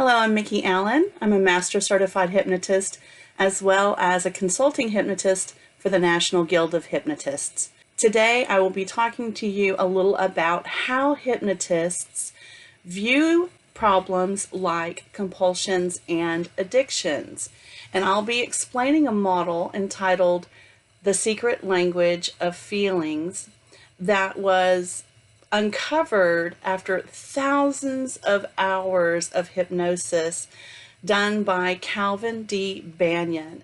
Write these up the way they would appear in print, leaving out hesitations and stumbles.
Hello, I'm Micki Allen. I'm a Master Certified Hypnotist as well as a consulting hypnotist for the National Guild of Hypnotists. Today I will be talking to you a little about how hypnotists view problems like compulsions and addictions. And I'll be explaining a model entitled The Secret Language of Feelings that was uncovered after thousands of hours of hypnosis done by Calvin D. Banyan.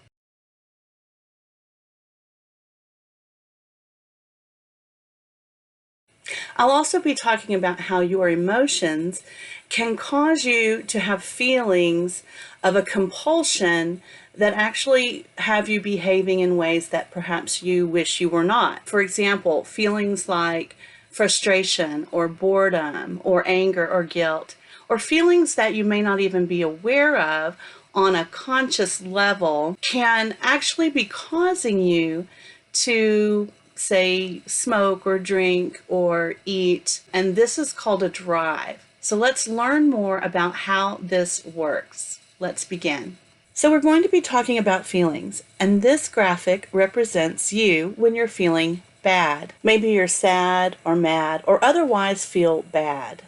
I'll also be talking about how your emotions can cause you to have feelings of a compulsion that actually have you behaving in ways that perhaps you wish you were not. For example, feelings like frustration or boredom or anger or guilt, or feelings that you may not even be aware of on a conscious level can actually be causing you to, say, smoke or drink or eat, and this is called a drive. So let's learn more about how this works. Let's begin. So we're going to be talking about feelings, and this graphic represents you when you're feeling bad. Maybe you're sad or mad or otherwise feel bad.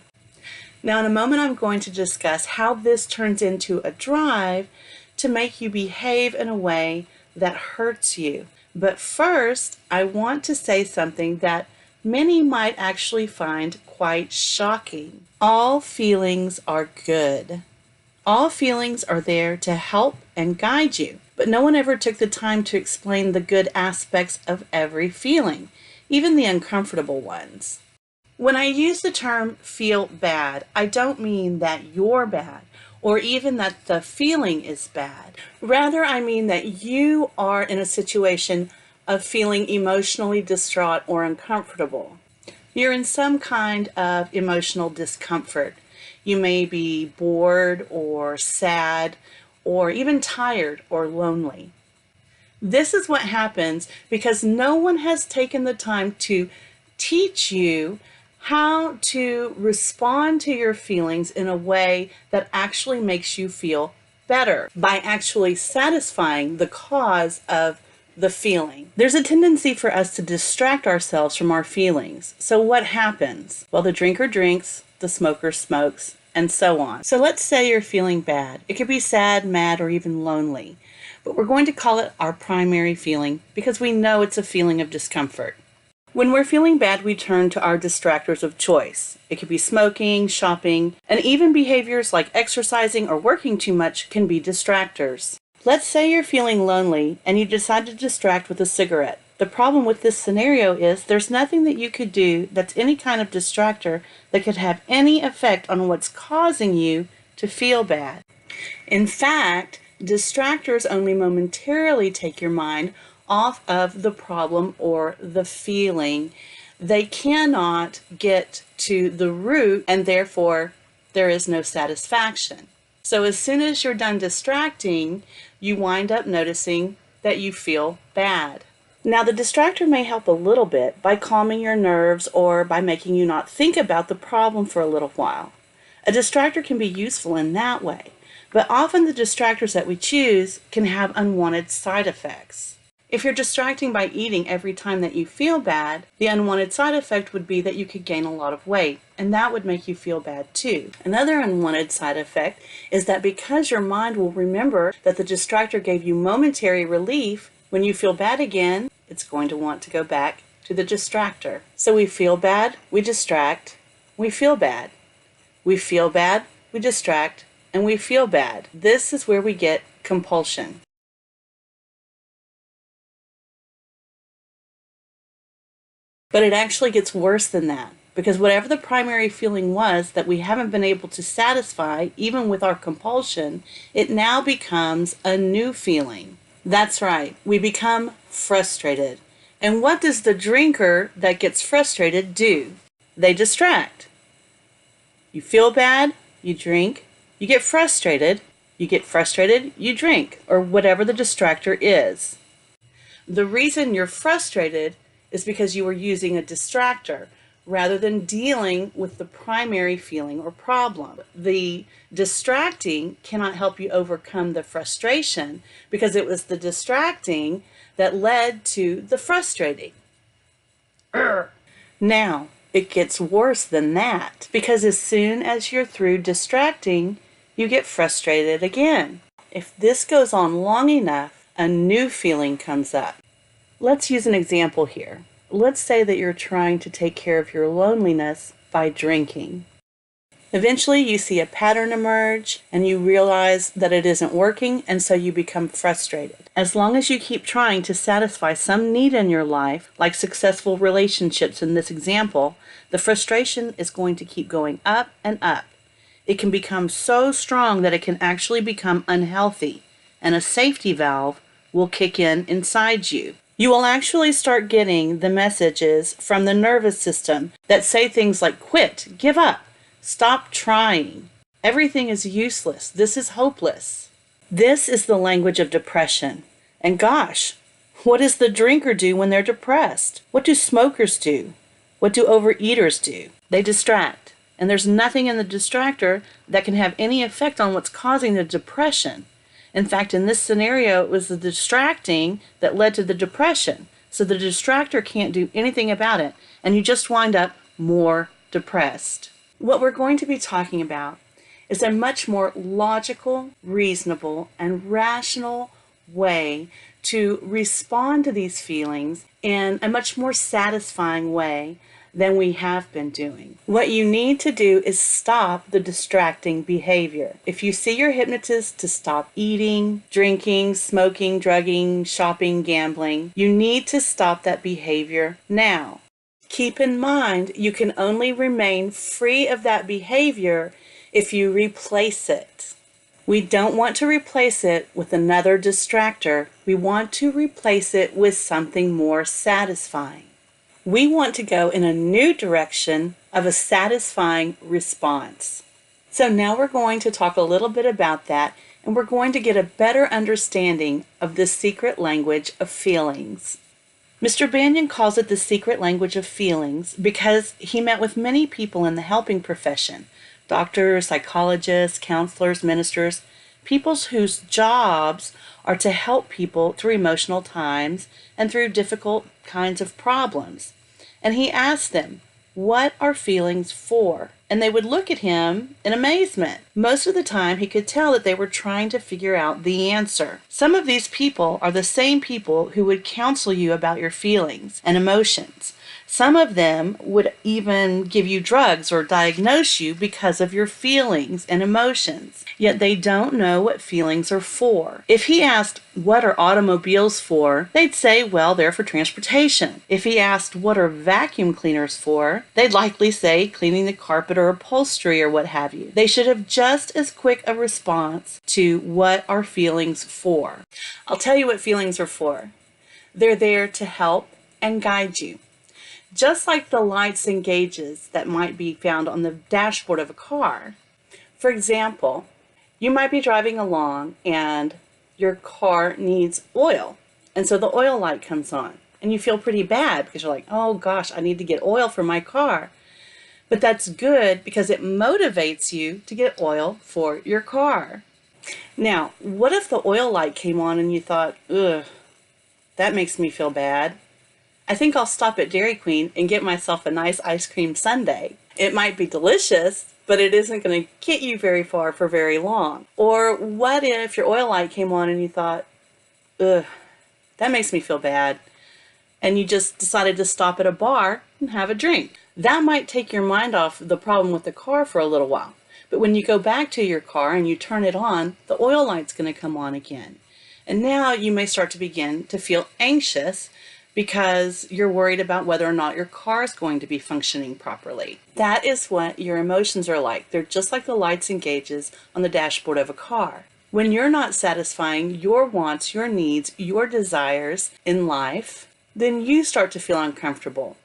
Now in a moment I'm going to discuss how this turns into a drive to make you behave in a way that hurts you. But first I want to say something that many might actually find quite shocking. All feelings are good. All feelings are there to help and guide you, but no one ever took the time to explain the good aspects of every feeling, even the uncomfortable ones. When I use the term feel bad, I don't mean that you're bad or even that the feeling is bad. Rather, I mean that you are in a situation of feeling emotionally distraught or uncomfortable. You're in some kind of emotional discomfort. You may be bored or sad or even tired or lonely. This is what happens because no one has taken the time to teach you how to respond to your feelings in a way that actually makes you feel better by actually satisfying the cause of the feeling. There's a tendency for us to distract ourselves from our feelings. So what happens? Well, the drinker drinks, the smoker smokes, and so on. So let's say you're feeling bad. It could be sad, mad, or even lonely. But we're going to call it our primary feeling because we know it's a feeling of discomfort. When we're feeling bad, we turn to our distractors of choice. It could be smoking, shopping, and even behaviors like exercising or working too much can be distractors. Let's say you're feeling lonely and you decide to distract with a cigarette. The problem with this scenario is there's nothing that you could do that's any kind of distractor that could have any effect on what's causing you to feel bad. In fact, distractors only momentarily take your mind off of the problem or the feeling. They cannot get to the root, and therefore there is no satisfaction. So as soon as you're done distracting, you wind up noticing that you feel bad. Now the distractor may help a little bit by calming your nerves or by making you not think about the problem for a little while. A distractor can be useful in that way, but often the distractors that we choose can have unwanted side effects. If you're distracting by eating every time that you feel bad, the unwanted side effect would be that you could gain a lot of weight, and that would make you feel bad too. Another unwanted side effect is that because your mind will remember that the distractor gave you momentary relief, when you feel bad again, it's going to want to go back to the distractor. So we feel bad, we distract, we feel bad. We feel bad, we distract, and we feel bad. This is where we get compulsion. But it actually gets worse than that, because whatever the primary feeling was that we haven't been able to satisfy, even with our compulsion, it now becomes a new feeling. That's right, we become frustrated. And what does the drinker that gets frustrated do? They distract. You feel bad, you drink. You get frustrated, you drink, or whatever the distractor is. The reason you're frustrated is because you were using a distractor rather than dealing with the primary feeling or problem. The distracting cannot help you overcome the frustration because it was the distracting that led to the frustrating. Now, it gets worse than that because as soon as you're through distracting, you get frustrated again. If this goes on long enough, a new feeling comes up. Let's use an example here. Let's say that you're trying to take care of your loneliness by drinking. Eventually you see a pattern emerge and you realize that it isn't working, and so you become frustrated. As long as you keep trying to satisfy some need in your life, like successful relationships in this example, the frustration is going to keep going up and up. It can become so strong that it can actually become unhealthy, and a safety valve will kick in inside you. You will actually start getting the messages from the nervous system that say things like quit, give up, stop trying. Everything is useless. This is hopeless. This is the language of depression. And gosh, what does the drinker do when they're depressed? What do smokers do? What do overeaters do? They distract. And there's nothing in the distractor that can have any effect on what's causing the depression. In fact, in this scenario, it was the distracting that led to the depression. So the distractor can't do anything about it, and you just wind up more depressed. What we're going to be talking about is a much more logical, reasonable, and rational way to respond to these feelings in a much more satisfying way than we have been doing. What you need to do is stop the distracting behavior. If you see your hypnotist to stop eating, drinking, smoking, drugging, shopping, gambling, you need to stop that behavior now. Keep in mind, you can only remain free of that behavior if you replace it. We don't want to replace it with another distractor. We want to replace it with something more satisfying. We want to go in a new direction of a satisfying response. So now we're going to talk a little bit about that, and we're going to get a better understanding of the secret language of feelings. Mr. Banyan calls it the secret language of feelings because he met with many people in the helping profession, doctors, psychologists, counselors, ministers, people whose jobs are to help people through emotional times and through difficult kinds of problems. And he asked them, "What are feelings for?" And they would look at him in amazement. Most of the time, he could tell that they were trying to figure out the answer. Some of these people are the same people who would counsel you about your feelings and emotions. Some of them would even give you drugs or diagnose you because of your feelings and emotions. Yet they don't know what feelings are for. If he asked, "What are automobiles for?" they'd say, "Well, they're for transportation." If he asked, "What are vacuum cleaners for?" they'd likely say, "Cleaning the carpet or upholstery or what have you." They should have just as quick a response to "What are feelings for?" I'll tell you what feelings are for. They're there to help and guide you. Just like the lights and gauges that might be found on the dashboard of a car. For example, you might be driving along and your car needs oil. And so the oil light comes on and you feel pretty bad because you're like, "Oh gosh, I need to get oil for my car." But that's good because it motivates you to get oil for your car. Now, what if the oil light came on and you thought, "Ugh, that makes me feel bad. I think I'll stop at Dairy Queen and get myself a nice ice cream sundae." It might be delicious, but it isn't going to get you very far for very long. Or what if your oil light came on and you thought, "Ugh, that makes me feel bad," and you just decided to stop at a bar and have a drink? That might take your mind off the problem with the car for a little while. But when you go back to your car and you turn it on, the oil light's going to come on again. And now you may start to begin to feel anxious because you're worried about whether or not your car is going to be functioning properly. That is what your emotions are like. They're just like the lights and gauges on the dashboard of a car. When you're not satisfying your wants, your needs, your desires in life, then you start to feel uncomfortable.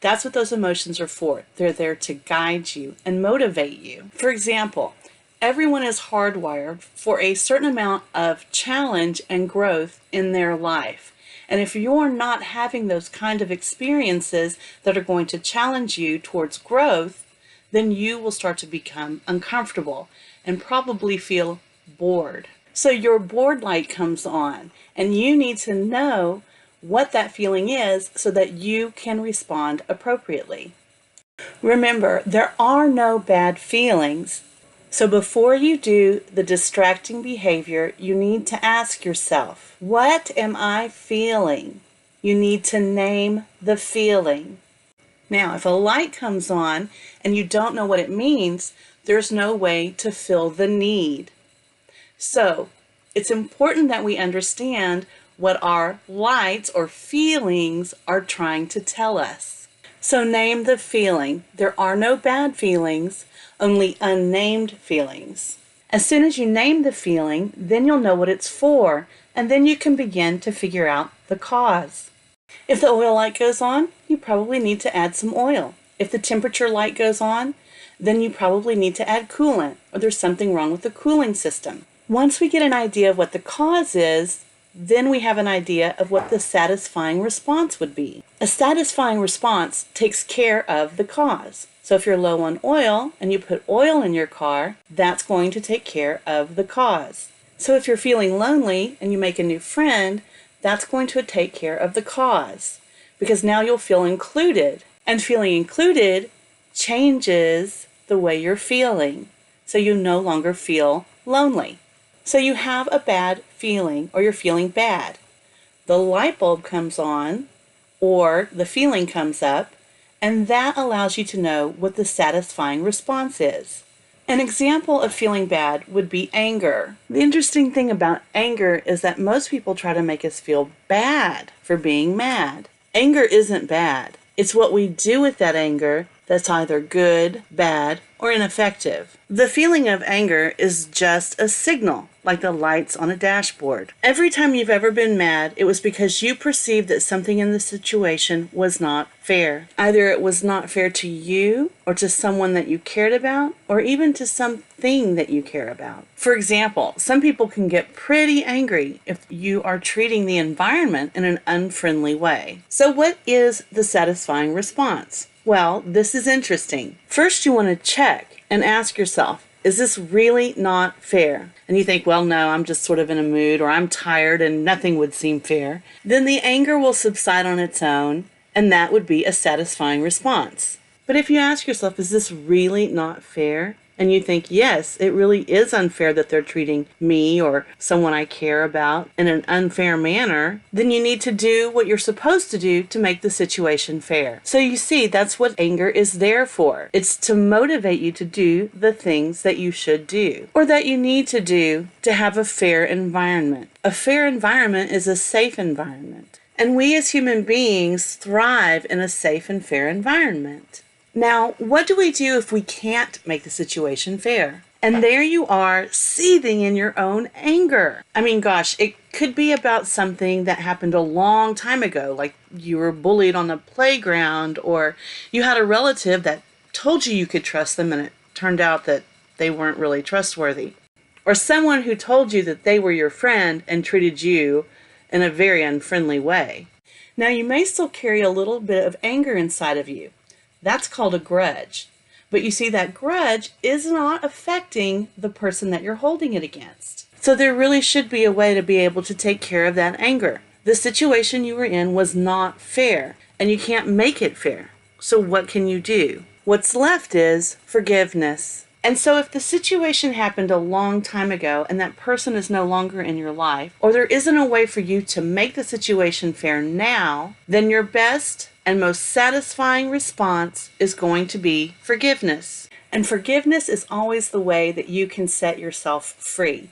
That's what those emotions are for. They're there to guide you and motivate you. For example, Everyone is hardwired for a certain amount of challenge and growth in their life. And if you're not having those kind of experiences that are going to challenge you towards growth, then you will start to become uncomfortable and probably feel bored. So your bored light comes on, and you need to know what that feeling is so that you can respond appropriately. Remember, there are no bad feelings. So before you do the distracting behavior, you need to ask yourself, what am I feeling? You need to name the feeling. Now, if a light comes on and you don't know what it means, there's no way to fill the need. So it's important that we understand what our lights or feelings are trying to tell us. So name the feeling. There are no bad feelings, only unnamed feelings. As soon as you name the feeling, then you'll know what it's for, and then you can begin to figure out the cause. If the oil light goes on, you probably need to add some oil. If the temperature light goes on, then you probably need to add coolant, or there's something wrong with the cooling system. Once we get an idea of what the cause is, then we have an idea of what the satisfying response would be. A satisfying response takes care of the cause. So if you're low on oil and you put oil in your car, that's going to take care of the cause. So if you're feeling lonely and you make a new friend, that's going to take care of the cause, because now you'll feel included. And feeling included changes the way you're feeling. So you no longer feel lonely. So you have a bad feeling, or you're feeling bad. The light bulb comes on, or the feeling comes up, and that allows you to know what the satisfying response is. An example of feeling bad would be anger. The interesting thing about anger is that most people try to make us feel bad for being mad. Anger isn't bad. It's what we do with that anger that's either good, bad, or ineffective. The feeling of anger is just a signal, like the lights on a dashboard. Every time you've ever been mad, it was because you perceived that something in the situation was not fair. Either it was not fair to you, or to someone that you cared about, or even to something that you care about. For example, some people can get pretty angry if you are treating the environment in an unfriendly way. So what is the satisfying response? Well, this is interesting. First, you want to check and ask yourself, is this really not fair? And you think, well, no, I'm just sort of in a mood, or I'm tired and nothing would seem fair. Then the anger will subside on its own, and that would be a satisfying response. But if you ask yourself, is this really not fair? And you think, yes, it really is unfair that they're treating me or someone I care about in an unfair manner, then you need to do what you're supposed to do to make the situation fair. So you see, that's what anger is there for. It's to motivate you to do the things that you should do, or that you need to do to have a fair environment. A fair environment is a safe environment. And we as human beings thrive in a safe and fair environment. Now, what do we do if we can't make the situation fair? And there you are, seething in your own anger. I mean, gosh, it could be about something that happened a long time ago, like you were bullied on the playground, or you had a relative that told you could trust them and it turned out that they weren't really trustworthy. Or someone who told you that they were your friend and treated you in a very unfriendly way. Now, you may still carry a little bit of anger inside of you. That's called a grudge. But you see, that grudge is not affecting the person that you're holding it against. So there really should be a way to be able to take care of that anger. The situation you were in was not fair, and you can't make it fair. So what can you do? What's left is forgiveness. And so if the situation happened a long time ago and that person is no longer in your life, or there isn't a way for you to make the situation fair now, then your best and most satisfying response is going to be forgiveness. And forgiveness is always the way that you can set yourself free.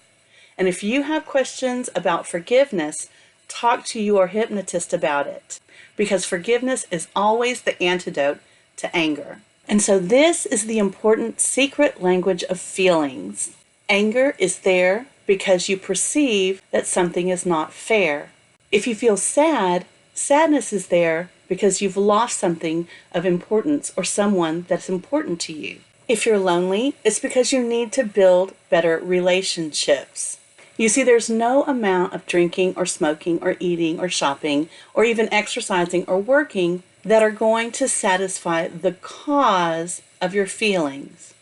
And if you have questions about forgiveness, talk to your hypnotist about it, because forgiveness is always the antidote to anger. And so this is the important secret language of feelings. Anger is there because you perceive that something is not fair. If you feel sad, sadness is there because you've lost something of importance or someone that's important to you. If you're lonely, it's because you need to build better relationships. You see, there's no amount of drinking or smoking or eating or shopping or even exercising or working that are going to satisfy the cause of your feelings.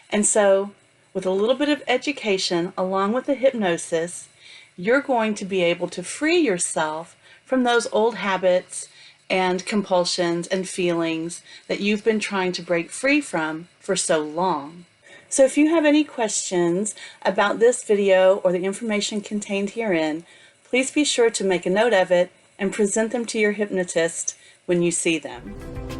And so, with a little bit of education along with the hypnosis, you're going to be able to free yourself from those old habits and compulsions and feelings that you've been trying to break free from for so long. So if you have any questions about this video or the information contained herein, please be sure to make a note of it and present them to your hypnotist when you see them.